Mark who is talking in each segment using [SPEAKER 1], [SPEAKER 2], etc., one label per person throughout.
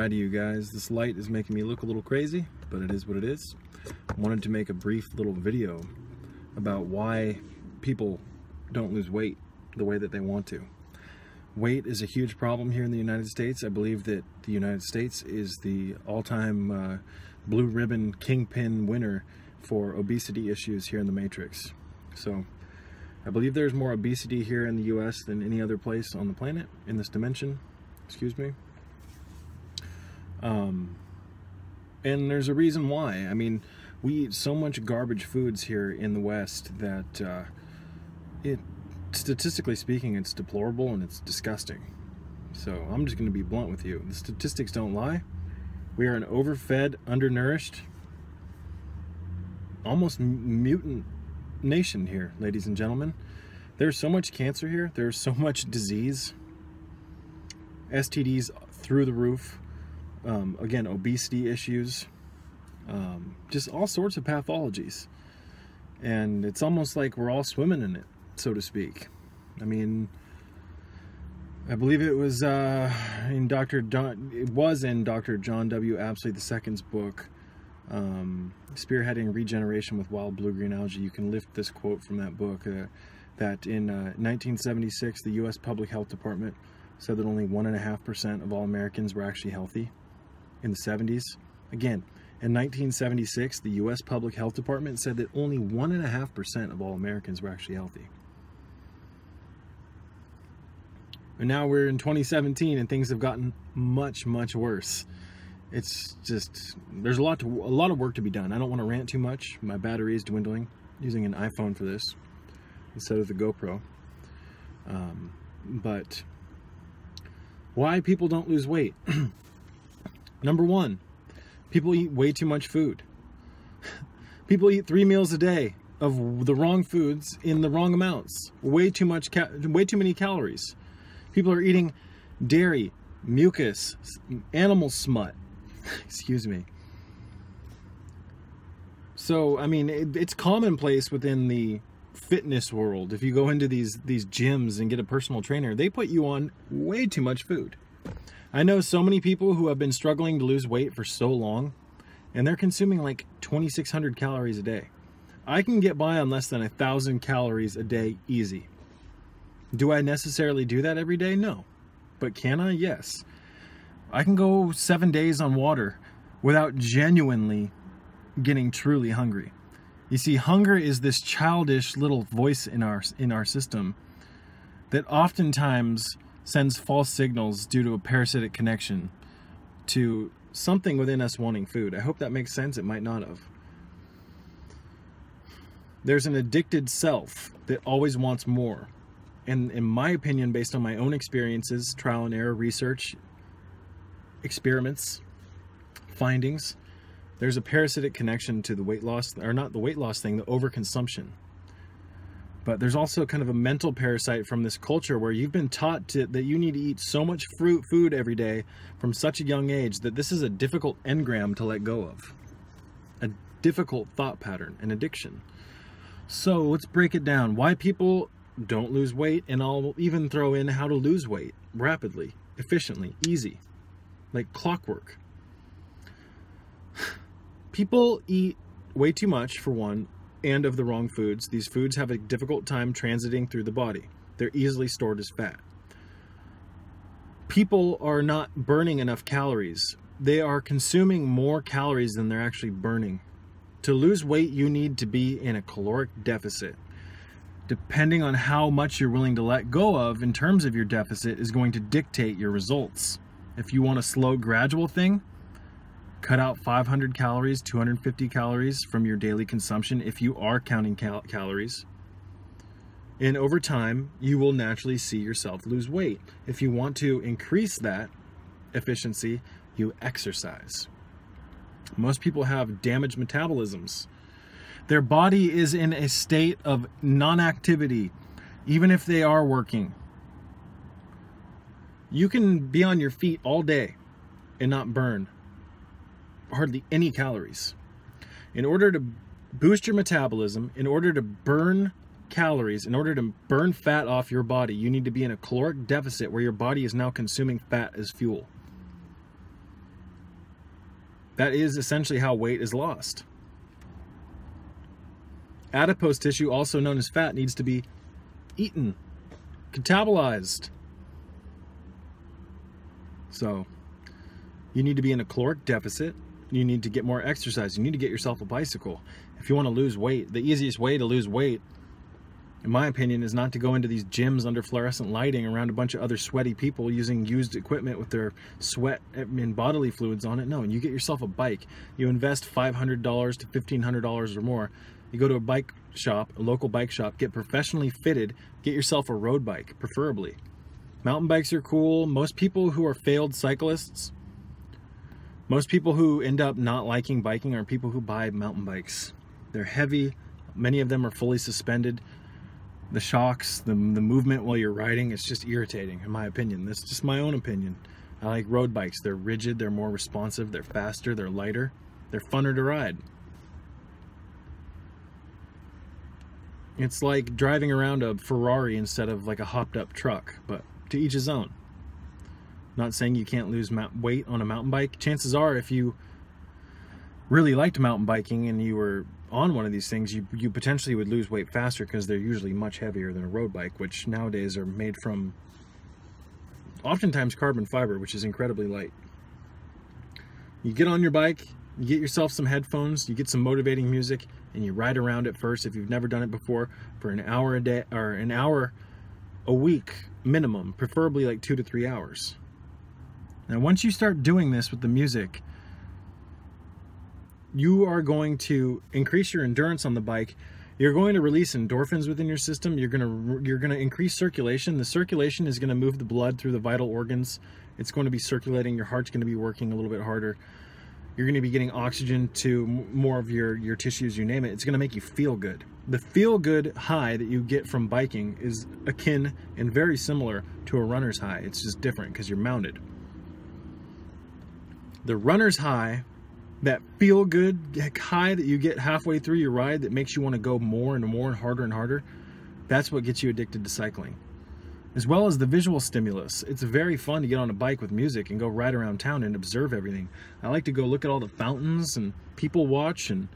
[SPEAKER 1] Alrighty, you guys, this light is making me look a little crazy, but it is what it is. I wanted to make a brief little video about why people don't lose weight the way that they want to. Weight is a huge problem here in the United States. I believe that the United States is the all-time blue ribbon kingpin winner for obesity issues here in the Matrix. So I believe there's more obesity here in the US than any other place on the planet, in this dimension, excuse me. And there's a reason why. I mean, we eat so much garbage foods here in the West that statistically speaking, it's deplorable and it's disgusting. So I'm just going to be blunt with you. The statistics don't lie. We are an overfed, undernourished, almost mutant nation here, ladies and gentlemen. There's so much cancer here. There's so much disease. STDs through the roof. Again, obesity issues. Just all sorts of pathologies. And it's almost like we're all swimming in it, so to speak. I mean, I believe it was in Dr. John W. Apsley II's book, Spearheading Regeneration with Wild Blue-Green Algae. You can lift this quote from that book, that in 1976, the U.S. Public Health Department said that only 1.5% of all Americans were actually healthy. In the 70s, again, in 1976, the U.S. Public Health Department said that only 1.5% of all Americans were actually healthy. And now we're in 2017 and things have gotten much, much worse. It's just, there's a lot of work to be done. I don't want to rant too much. My battery is dwindling. I'm using an iPhone for this instead of the GoPro. But why people don't lose weight? Number one, people eat way too much food. People eat 3 meals a day of the wrong foods in the wrong amounts. Way too many calories. People are eating dairy, mucus, animal smut. Excuse me. So, I mean, it's commonplace within the fitness world. If you go into these gyms and get a personal trainer, they put you on way too much food. I know so many people who have been struggling to lose weight for so long, and they're consuming like 2,600 calories a day. I can get by on less than 1,000 calories a day easy. Do I necessarily do that every day? No. But can I? Yes. I can go 7 days on water without genuinely getting truly hungry. You see, hunger is this childish little voice in our system that oftentimes sends false signals due to a parasitic connection to something within us wanting food. I hope that makes sense. It might not have. There's an addicted self that always wants more. And in my opinion, based on my own experiences, trial and error, research, experiments, findings, there's a parasitic connection to the weight loss, or not the weight loss thing, the overconsumption. But there's also kind of a mental parasite from this culture where you've been taught that you need to eat so much food every day from such a young age that this is a difficult engram to let go of. A difficult thought pattern, an addiction. So let's break it down. Why people don't lose weight, and I'll even throw in how to lose weight rapidly, efficiently, easy, like clockwork. People eat way too much, for one, and of the wrong foods. These foods have a difficult time transiting through the body. They're easily stored as fat. People are not burning enough calories. They are consuming more calories than they're actually burning. To lose weight, you need to be in a caloric deficit. Depending on how much you're willing to let go of in terms of your deficit is going to dictate your results. If you want a slow, gradual thing, cut out 500 calories, 250 calories from your daily consumption if you are counting calories. And over time, you will naturally see yourself lose weight. If you want to increase that efficiency, you exercise. Most people have damaged metabolisms. Their body is in a state of non-activity, even if they are working. You can be on your feet all day and not burn hardly any calories. In order to boost your metabolism, in order to burn calories, in order to burn fat off your body, you need to be in a caloric deficit where your body is now consuming fat as fuel. That is essentially how weight is lost. Adipose tissue, also known as fat, needs to be eaten, catabolized. So you need to be in a caloric deficit. You need to get more exercise. You need to get yourself a bicycle. If you want to lose weight, the easiest way to lose weight, in my opinion, is not to go into these gyms under fluorescent lighting around a bunch of other sweaty people using used equipment with their sweat and bodily fluids on it. No, you get yourself a bike. You invest $500 to $1,500 or more. You go to a bike shop, a local bike shop, get professionally fitted, get yourself a road bike, preferably. Mountain bikes are cool. Most people who are failed cyclists, most people who end up not liking biking are people who buy mountain bikes. They're heavy. Many of them are fully suspended. The shocks, the movement while you're riding, it's just irritating, in my opinion. That's just my own opinion. I like road bikes. They're rigid, they're more responsive, they're faster, they're lighter, they're funner to ride. It's like driving around a Ferrari instead of like a hopped up truck, but to each his own. Not saying you can't lose weight on a mountain bike. Chances are, if you really liked mountain biking and you were on one of these things, you potentially would lose weight faster, because they're usually much heavier than a road bike, which nowadays are made from oftentimes carbon fiber, which is incredibly light. You get on your bike, you get yourself some headphones, you get some motivating music, and you ride around it first, if you've never done it before, for an hour a day, or an hour a week minimum, preferably like 2 to 3 hours. Now once you start doing this with the music, you are going to increase your endurance on the bike. You're going to release endorphins within your system. You're going to increase circulation. The circulation is going to move the blood through the vital organs. It's going to be circulating. Your heart's going to be working a little bit harder. You're going to be getting oxygen to more of your tissues, you name it. It's going to make you feel good. The feel-good high that you get from biking is akin and very similar to a runner's high. It's just different because you're mounted. The runner's high, that feel-good high that you get halfway through your ride that makes you want to go more and more and harder, that's what gets you addicted to cycling. As well as the visual stimulus. It's very fun to get on a bike with music and go ride around town and observe everything. I like to go look at all the fountains and people watch and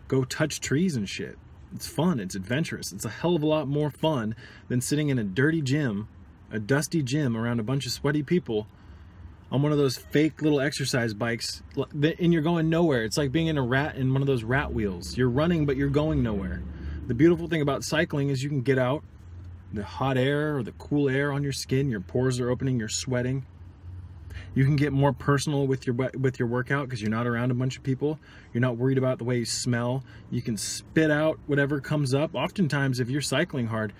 [SPEAKER 1] go touch trees and shit. It's fun, it's adventurous. It's a hell of a lot more fun than sitting in a dirty gym, a dusty gym around a bunch of sweaty people on one of those fake little exercise bikes, and you're going nowhere. It's like being in one of those rat wheels. You're running, but you're going nowhere. The beautiful thing about cycling is you can get out, the hot air or the cool air on your skin, your pores are opening, you're sweating. You can get more personal with your workout because you're not around a bunch of people. You're not worried about the way you smell. You can spit out whatever comes up. Oftentimes, if you're cycling hard,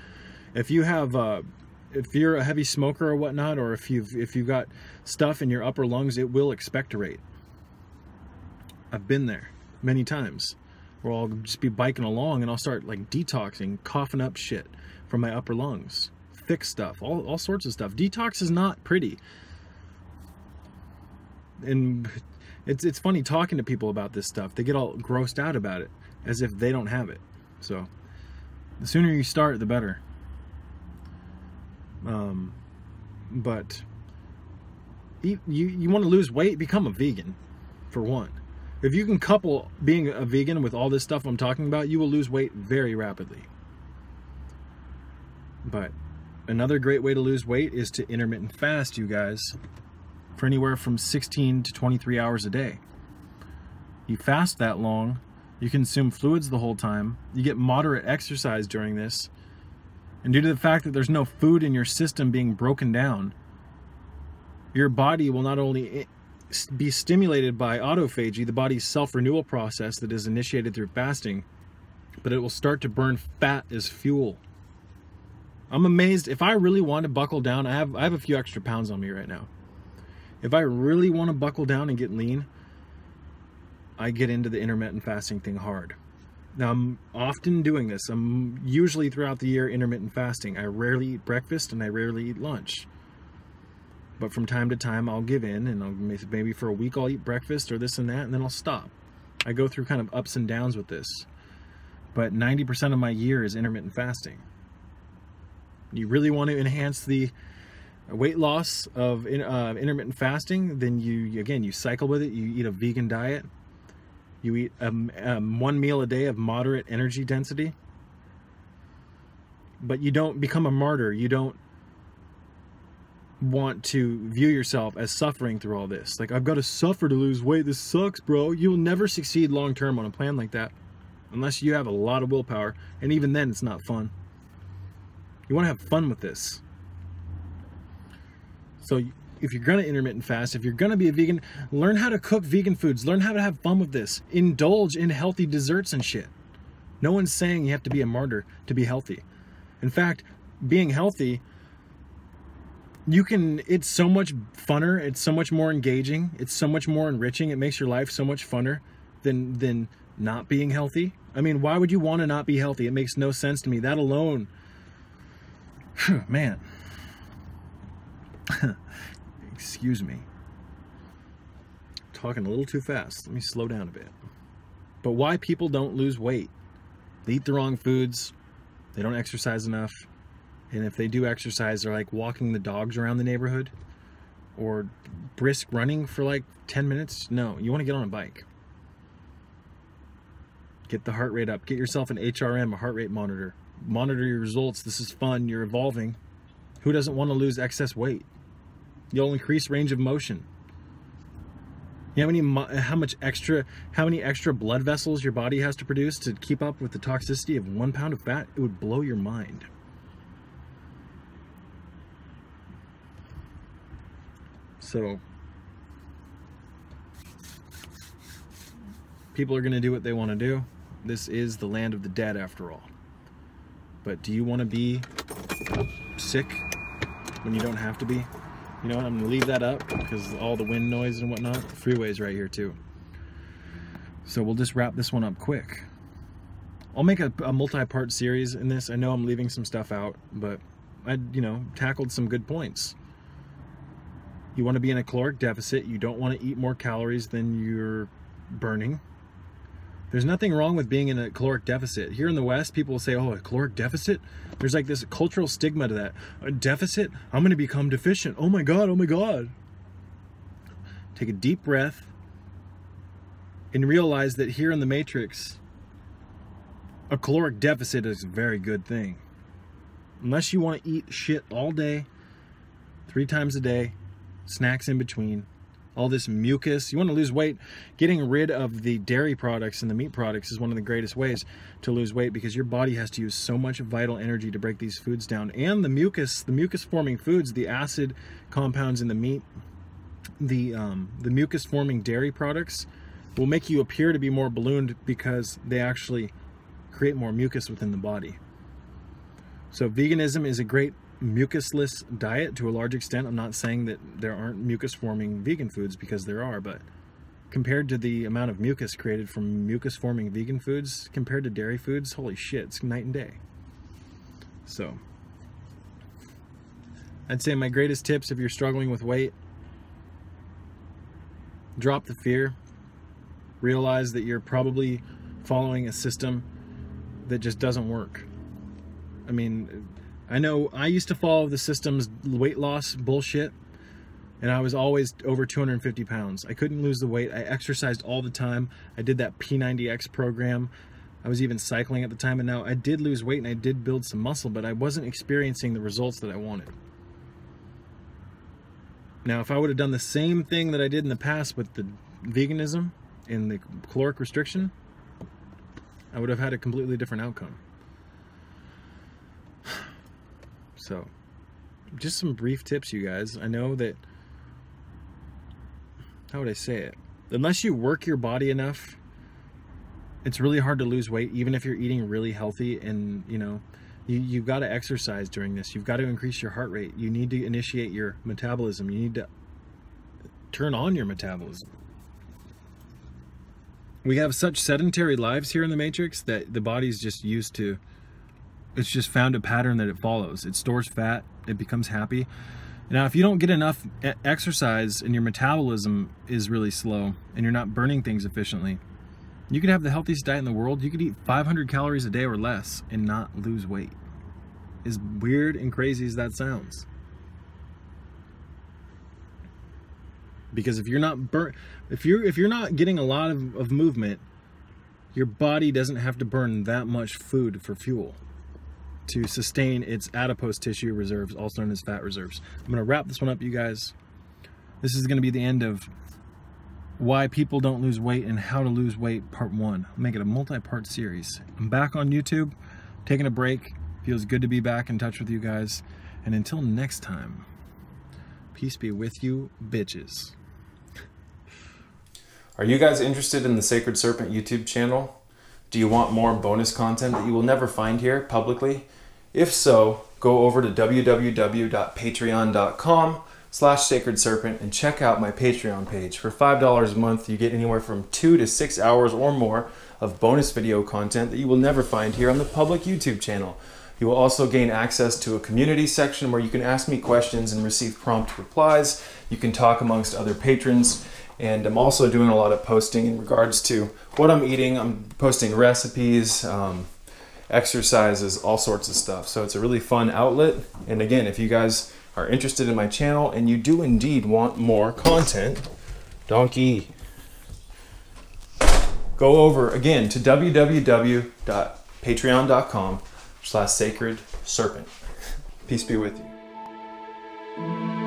[SPEAKER 1] if you're a heavy smoker or whatnot, or if you've got stuff in your upper lungs, it will expectorate. I've been there many times where I'll just be biking along and I'll start like detoxing, coughing up shit from my upper lungs, thick stuff, all sorts of stuff. Detox is not pretty. And it's funny talking to people about this stuff. They get all grossed out about it as if they don't have it. So the sooner you start, the better. But you want to lose weight, become a vegan, for one. If you can couple being a vegan with all this stuff I'm talking about, you will lose weight very rapidly. But another great way to lose weight is to intermittent fast, you guys, for anywhere from 16 to 23 hours a day. You fast that long, you consume fluids the whole time, you get moderate exercise during this, and due to the fact that there's no food in your system being broken down, your body will not only be stimulated by autophagy, the body's self-renewal process that is initiated through fasting, but it will start to burn fat as fuel. I'm amazed. If I really want to buckle down, I have a few extra pounds on me right now. If I really want to buckle down and get lean, I get into the intermittent fasting thing hard. Now, I'm often doing this. I'm usually throughout the year intermittent fasting. I rarely eat breakfast and I rarely eat lunch. But from time to time, I'll give in, and maybe for a week I'll eat breakfast or this and that, and then I'll stop. I go through kind of ups and downs with this. But 90% of my year is intermittent fasting. You really want to enhance the weight loss of intermittent fasting, then you cycle with it. You eat a vegan diet. You eat one meal a day of moderate energy density. But you don't become a martyr. You don't want to view yourself as suffering through all this. Like, I've got to suffer to lose weight. This sucks, bro. You'll never succeed long term on a plan like that unless you have a lot of willpower. And even then, it's not fun. You want to have fun with this. So if you're going to intermittent fast, if you're going to be a vegan, learn how to cook vegan foods. Learn how to have fun with this. Indulge in healthy desserts and shit. No one's saying you have to be a martyr to be healthy. In fact, being healthy, it's so much funner, it's so much more engaging, it's so much more enriching, it makes your life so much funner than not being healthy. I mean, why would you want to not be healthy? It makes no sense to me. That alone, man. Excuse me. Talking a little too fast. Let me slow down a bit. But why people don't lose weight? They eat the wrong foods. They don't exercise enough. And if they do exercise, they're like walking the dogs around the neighborhood or brisk running for like 10 minutes. No, you want to get on a bike. Get the heart rate up. Get yourself an HRM, a heart rate monitor. Monitor your results. This is fun. You're evolving. Who doesn't want to lose excess weight? You'll increase range of motion. You know how many extra blood vessels your body has to produce to keep up with the toxicity of 1 pound of fat? It would blow your mind. So people are going to do what they want to do. This is the land of the dead after all. But do you want to be sick when you don't have to be? You know what, I'm going to leave that up because all the wind noise and whatnot. The freeway's right here too. So we'll just wrap this one up quick. I'll make a multi-part series in this. I know I'm leaving some stuff out, but I, tackled some good points. You want to be in a caloric deficit. You don't want to eat more calories than you're burning. There's nothing wrong with being in a caloric deficit. Here in the West, people will say, oh, a caloric deficit? There's like this cultural stigma to that. A deficit? I'm going to become deficient. Oh my God, oh my God. Take a deep breath and realize that here in the Matrix, a caloric deficit is a very good thing. Unless you want to eat shit all day, 3 times a day, snacks in between, all this mucus. You want to lose weight, getting rid of the dairy products and the meat products is one of the greatest ways to lose weight because your body has to use so much vital energy to break these foods down. And the mucus forming foods, the acid compounds in the meat, the mucus forming dairy products will make you appear to be more ballooned because they actually create more mucus within the body. So veganism is a great mucusless diet to a large extent. I'm not saying that there aren't mucus forming vegan foods, because there are, but compared to the amount of mucus created from mucus forming vegan foods compared to dairy foods, holy shit, it's night and day. So I'd say my greatest tips if you're struggling with weight: drop the fear, realize that you're probably following a system that just doesn't work. I mean, I know I used to follow the system's weight loss bullshit, and I was always over 250 pounds. I couldn't lose the weight. I exercised all the time. I did that P90X program. I was even cycling at the time, and now I did lose weight and I did build some muscle, but I wasn't experiencing the results that I wanted. Now, if I would have done the same thing that I did in the past with the veganism and the caloric restriction, I would have had a completely different outcome. So, just some brief tips, you guys. I know that, how would I say it? Unless you work your body enough, it's really hard to lose weight, even if you're eating really healthy. And, you've got to exercise during this. You've got to increase your heart rate. You need to initiate your metabolism. You need to turn on your metabolism. We have such sedentary lives here in the Matrix that the body's just used to, it's just found a pattern that it follows. It stores fat, it becomes happy. Now, if you don't get enough exercise and your metabolism is really slow and you're not burning things efficiently, you could have the healthiest diet in the world. You could eat 500 calories a day or less and not lose weight. As weird and crazy as that sounds. Because if you're not if you're not getting a lot of movement, your body doesn't have to burn that much food for fuel to sustain its adipose tissue reserves, also known as fat reserves. I'm going to wrap this one up, you guys. This is going to be the end of why people don't lose weight and how to lose weight, part 1. I'll make it a multi-part series. I'm back on YouTube, taking a break. Feels good to be back in touch with you guys. And until next time, peace be with you, bitches.
[SPEAKER 2] Are you guys interested in the Sacred Serpent YouTube channel? Do you want more bonus content that you will never find here publicly? If so, go over to www.patreon.com/Sacred Serpent and check out my Patreon page. For $5 a month, you get anywhere from 2 to 6 hours or more of bonus video content that you will never find here on the public YouTube channel. You will also gain access to a community section where you can ask me questions and receive prompt replies. You can talk amongst other patrons. And I'm also doing a lot of posting in regards to what I'm eating. I'm posting recipes, exercises, all sorts of stuff. So it's a really fun outlet. And again, if you guys are interested in my channel and you do indeed want more content, donkey, go over again to www.patreon.com/Sacred Serpent. Peace be with you.